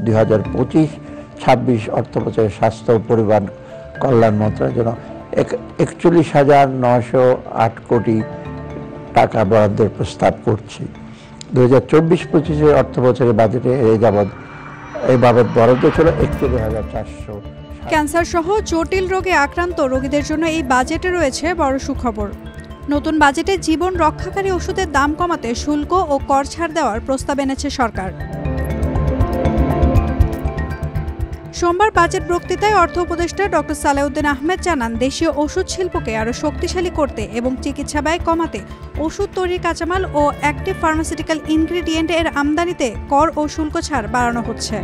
2025-26 অর্থবছরে স্বাস্থ্য ও পরিবার কল্যাণ মন্ত্রণালয়ের জন্য 41,908 কোটি টাকা বরাদ্দের প্রস্তাব করছি। 2024-25 অর্থবছরের বাজেটে এই বাবদ বরাদ্দ ছিল 41,400। ক্যান্সার সহ জটিল রোগে আক্রান্ত রোগীদের জন্য এই বাজেটে রয়েছে বড় সুখবর। নতুন বাজেটে জীবন রক্ষাকারী ওষুধের দাম কমাতে শুল্ক ও কর ছাড় দেওয়ার প্রস্তাব এনেছে সরকার। সোমবার বাজেট বক্তৃতায় অর্থ উপদেষ্টা ডক্টর সালেউদ্দিন আহমেদ জানান, দেশীয় ওষুধ শিল্পকে আরও শক্তিশালী করতে এবং চিকিৎসা ব্যয় কমাতে ওষুধ তৈরির কাঁচামাল ও অ্যাক্টিভ ফার্মাসিউটিক্যাল ইনগ্রিডিয়েন্ট এর আমদানিতে কর ও শুল্ক ছাড় বাড়ানো হচ্ছে।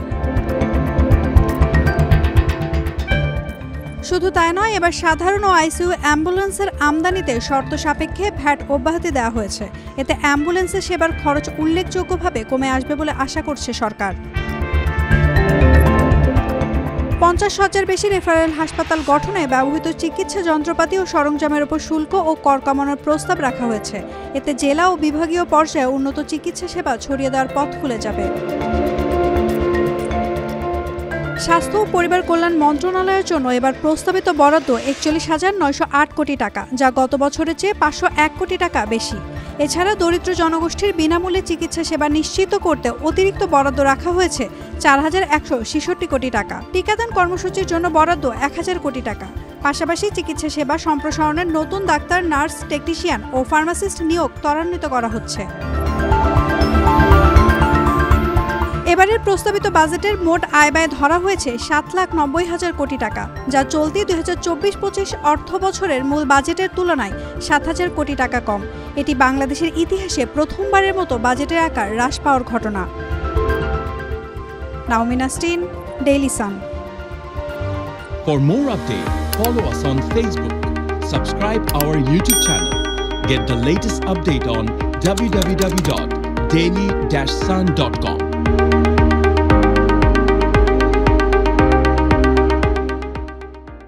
শুধু তাই নয়, এবার সাধারণ ও আইসিইউ অ্যাম্বুলেন্সের আমদানিতে শর্ত সাপেক্ষে ভ্যাট অব্যাহতি দেওয়া হয়েছে। এতে অ্যাম্বুলেন্সের সেবার খরচ উল্লেখযোগ্যভাবে কমে আসবে বলে আশা করছে সরকার। 50 শয্যার বেশি রেফারেল হাসপাতাল গঠনে ব্যবহৃত চিকিৎসা যন্ত্রপাতি ও সরঞ্জামের উপর শুল্ক ও কর কমানোর প্রস্তাব রাখা হয়েছে। এতে জেলা ও বিভাগীয় পর্যায়ে উন্নত চিকিৎসা সেবা ছড়িয়ে দেওয়ার পথ খুলে যাবে। স্বাস্থ্য ও পরিবার কল্যাণ মন্ত্রণালয়ের জন্য এবার প্রস্তাবিত বরাদ্দ 41,908 কোটি টাকা, যা গত বছরের চেয়ে 501 কোটি টাকা বেশি। এছাড়া দরিদ্র জনগোষ্ঠীর বিনামূল্যে চিকিৎসা সেবা নিশ্চিত করতে অতিরিক্ত বরাদ্দ রাখা হয়েছে 4,166 কোটি টাকা। টিকাদান কর্মসূচির জন্য বরাদ্দ 1,000 কোটি টাকা। পাশাপাশি চিকিৎসা সেবা সম্প্রসারণের নতুন ডাক্তার, নার্স, টেকনিশিয়ান ও ফার্মাসিস্ট নিয়োগ ত্বরান্বিত করা হচ্ছে। এবারের প্রস্তাবিত বাজেটের মোট আয় ব্যয় ধরা হয়েছে 7,90,000 কোটি টাকা, যা চলতি 2024-25 অর্থ বছরের মূল বাজেটের তুলনায় 7,000 কোটি টাকা কম। এটি বাংলাদেশের ইতিহাসে প্রথমবারের মতো বাজেটের আকার হ্রাস পাওয়ার ঘটনা। Naomi Nasrin, Daily Sun. For more updates, follow us on Facebook, subscribe our YouTube channel, get the latest update on www.daily-sun.com.